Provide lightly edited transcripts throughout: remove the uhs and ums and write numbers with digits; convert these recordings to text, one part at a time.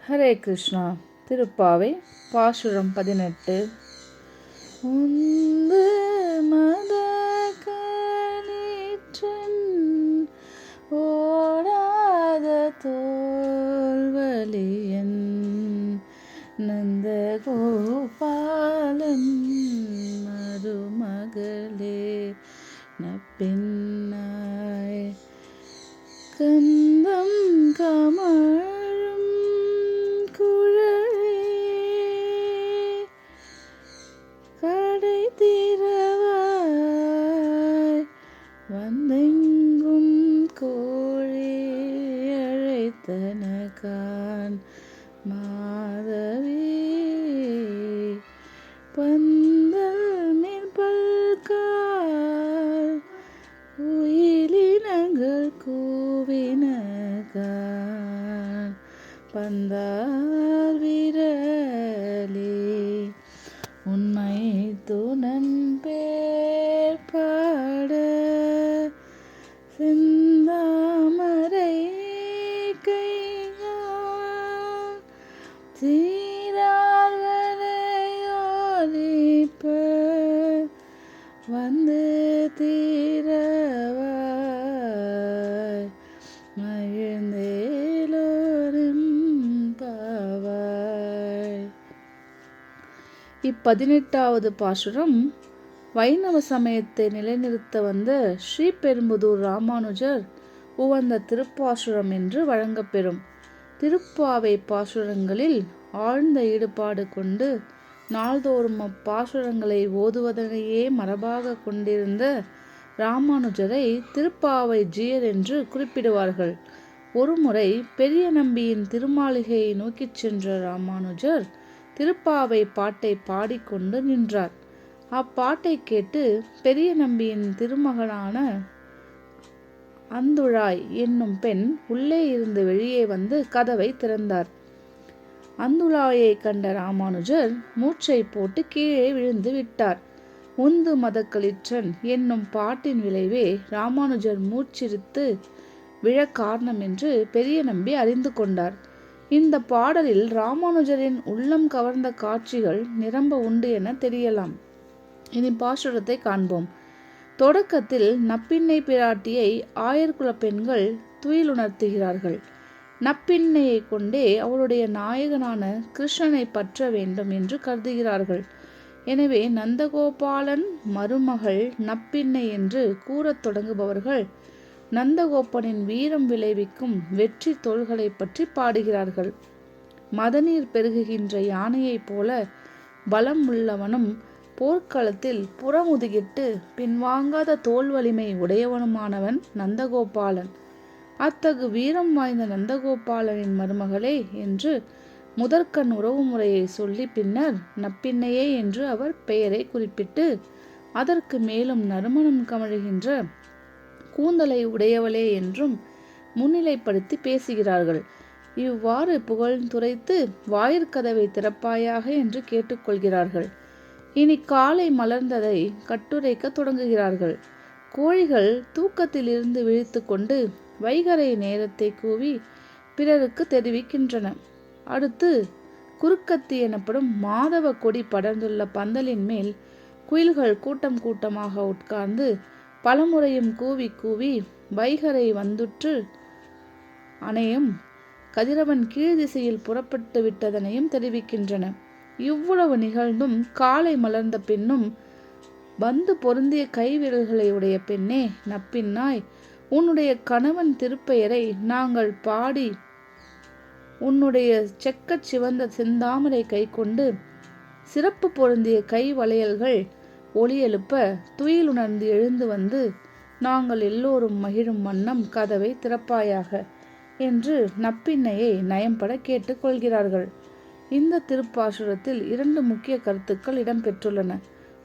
ஹரே கிருஷ்ணா. திருப்பாவை பாசுரம் 18. உந்து மத களிற்றன் ஓடாத தோல்வலியன் நந்த கோபாலன் மருமகளே நப்பின்னாய் கந்தம் கமழும் குழலே கடை திறவாய் வந்தெங்கும் கோழி அழைத்தனகான் மாதவி பந்தல் மேல் பல்கால் உயிலினங்கள் கூவினகான் பந்தார் விரலே உண்மை துணன் பேர் பாட செந்தாமரை கையால் சீரார் வரையோலிப்ப வந்து தீரவாய் மகிழ்ந்தேலோரும் பாவாய். 18வது பாசுரம் வைணவ சமயத்தை நிலைநிறுத்த வந்த ஸ்ரீபெரும்புதூர் ராமானுஜர் உவந்த திருப்பாசுரம் என்று வழங்கப்பெறும். திருப்பாவை பாசுரங்களில் ஆழ்ந்த ஈடுபாடு கொண்டு நாள்தோறும் அப்பாசுரங்களை ஓதுவதனையே மரபாக கொண்டிருந்த ராமானுஜரை திருப்பாவை ஜீயர் என்று குறிப்பிடுவார்கள். ஒருமுறை பெரிய நம்பியின் திருமாளிகையை நோக்கிச் சென்ற ராமானுஜர் திருப்பாவை பாட்டை பாடிக்கொண்டு நின்றார். அப்பாட்டை கேட்டு பெரிய நம்பியின் திருமகனான அந்துழாய் என்னும் பெண் உள்ளே இருந்து வெளியே வந்து கதவை திறந்தார். அந்துழாயை கண்ட ராமானுஜர் மூச்சை போட்டு கீழே விழுந்து விட்டார். உந்து மதக்களிற்றன் என்னும் பாட்டின் விளைவே ராமானுஜர் மூச்சிருத்து விழ காரணம் என்று பெரிய நம்பி அறிந்து கொண்டார். இந்த பாடலில் ராமானுஜரின் உள்ளம் கவர்ந்த காட்சிகள் நிரம்ப உண்டு என தெரியலாம். இனி பாசுரத்தை காண்போம். தொடக்கத்தில் நப்பின்னை பிராட்டியை ஆயர்குல பெண்கள் துயிலுணர்த்துகிறார்கள். நப்பின்னையை கொண்டே அவருடைய நாயகனான கிருஷ்ணனை பற்ற வேண்டும் என்று கருதுகிறார்கள். எனவே நந்தகோபாலன் மருமகள் நப்பின்னை என்று கூறத் தொடங்குபவர்கள் நந்தகோபனின் வீரம் விளைவிக்கும் வெற்றி தோள்களை பற்றி பாடுகிறார்கள். மதநீர் பெருகுகின்ற யானையைப் போல பலம் உள்ளவனும் போர்க்களத்தில் புறமுதுகிட்டு பின்வாங்காத தோல் வலிமை உடையவனுமானவன் நந்தகோபாலன். அத்தகு வீரம் வாய்ந்த நந்தகோபாலனின் மருமகளே என்று முதற்கண் உறவு முறையை சொல்லி பின்னர் நப்பின்னையே என்று அவர் பெயரை குறிப்பிட்டு அதற்கு மேலும் நறுமணம் கமழுகின்ற கூந்தலை உடையவளே என்றும் முன்னிலைப்படுத்தி பேசுகிறார்கள். இவ்வாறு புகழ்ந்துரைத்து வாயிற்கதவை திறப்பாயாக என்று கேட்டுக்கொள்கிறார்கள். இனி காலை மலர்ந்ததை கட்டுரைக்க தொடங்குகிறார்கள். கோழிகள் தூக்கத்திலிருந்து விழித்து கொண்டு வைகறை நேரத்தை கூவி பிறருக்கு தெரிவிக்கின்றன. அடுத்து குறுக்கத்தி எனப்படும் மாதவ கொடி படர்ந்துள்ள பந்தலின் மேல் குயில்கள் கூட்டம் கூட்டமாக உட்கார்ந்து பலமுறையும் கூவி கூவி வைகரை வந்துற்று அணையும் கதிரவன் கீழ் திசையில் புறப்பட்டு விட்டதனையும் தெரிவிக்கின்றன. இவ்வளவு நிகழ்ந்தும் காலை மலர்ந்த பின்னும் வந்து பொருந்திய கைவிரல்களை உடைய பெண்ணே நப்பின்னாய், உன்னுடைய கணவன் திருப்பெயரை நாங்கள் பாடி உன்னுடைய செக்கச் சிவந்த செந்தாமரை கை கொண்டு சிறப்பு பொருந்திய கை வளையல்கள் ஒளி எழுப்ப துயிலுணர்ந்து எழுந்து வந்து நாங்கள் எல்லோரும் மகிழும் வண்ணம் கதவை திறப்பாயாக என்று நப்பின்னையை நயம்பட கேட்டுக்கொள்கிறார்கள். இந்த திருப்பாசுரத்தில் 2 முக்கிய கருத்துக்கள் இடம்பெற்றுள்ளன.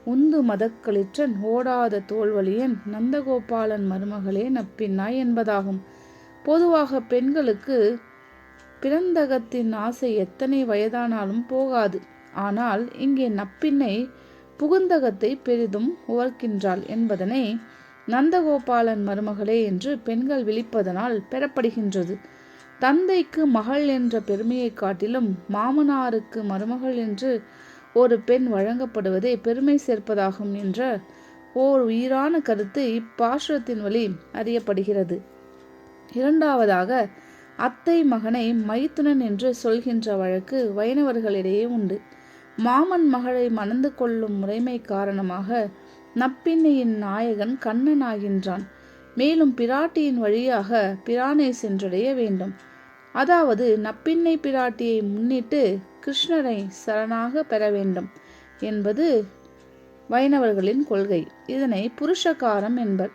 உந்து மதக்களிற்றன் ஓடாத தோல்வலியன் நந்தகோபாலன் மருமகளே நப்பின்னாய் என்பதாகும். பொதுவாக பெண்களுக்கு பிறந்தகத்தின் ஆசை எத்தனை வயதானாலும் போகாது. ஆனால் இங்கே நப்பின்னை புகுந்தகத்தை பெரிதும் உவர்க்கின்றாள் என்பதனை நந்தகோபாலன் மருமகளே என்று பெண்கள் விழிப்பதனால் பெறப்படுகின்றது. தந்தைக்கு மகள் என்ற பெருமையை காட்டிலும் மாமனாருக்கு மருமகள் என்று ஒரு பெண் வழங்கப்படுவதே பெருமை சேர்ப்பதாகும் என்ற ஓர் உயிரான கருத்து இப்பாசுரத்தின் வழி அறியப்படுகிறது. இரண்டாவதாக, அத்தை மகனை மைத்துனன் என்று சொல்கின்ற வழக்கு வைணவர்களிடையே உண்டு. மாமன் மகளை மணந்து கொள்ளும் முறைமை காரணமாக நப்பின்னையின் நாயகன் கண்ணன் ஆகின்றான். மேலும் பிராட்டியின் வழியாக பிரானை சென்றடைய வேண்டும். அதாவது நப்பின்னை பிராட்டியை முன்னிட்டு கிருஷ்ணரை சரணாக பெற வேண்டும் என்பது வைணவர்களின் கொள்கை. இதனை புருஷகாரம் என்பர்.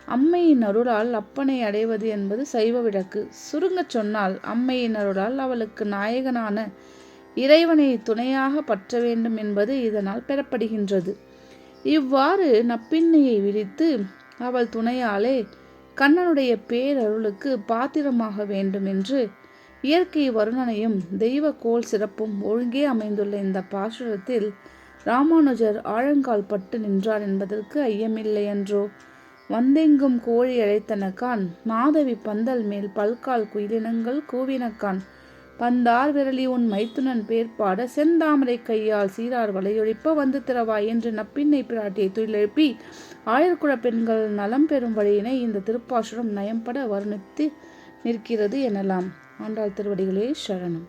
அம்மையின் அருளால் அப்பனை அடைவது என்பது சைவ விளக்கு. சுருங்கச் சொன்னால், அம்மையின் அருளால் அவளுக்கு நாயகனான இறைவனை துணையாக பற்ற வேண்டும் என்பது இதனால் பெறப்படுகின்றது. இவ்வாறு நப்பின்னையை விரித்து அவள் துணையாலே கண்ணனுடைய பேரருளுக்கு பாத்திரமாக வேண்டும் என்று இயற்கை வருணனையும் தெய்வ கோல் சிறப்பும் ஒழுங்கே அமைந்துள்ள இந்த பாசுரத்தில் ராமானுஜர் ஆழங்கால் பட்டு நின்றார் என்பதற்கு ஐயமில்லை என்றோ. வந்தெங்கும் கோழி அழைத்தனக்கான் மாதவி பந்தல் மேல் பல்கால் குயிலினங்கள் கூவினக்கான் பந்தார் விரலி உன் மைத்துனன் பேர்பாட செந்தாமரை கையால் சீரார் வலையொழிப்ப வந்து திறவாய் என்று நப்பின்னை பிராட்டியை துயிலெழுப்பி ஆயர்குல பெண்கள் நலம் பெறும் வழியினை இந்த திருப்பாசுரம் நயம்பட வர்ணித்து நிற்கிறது எனலாம். ஆண்டாள் திருவடிகளே சரணம்.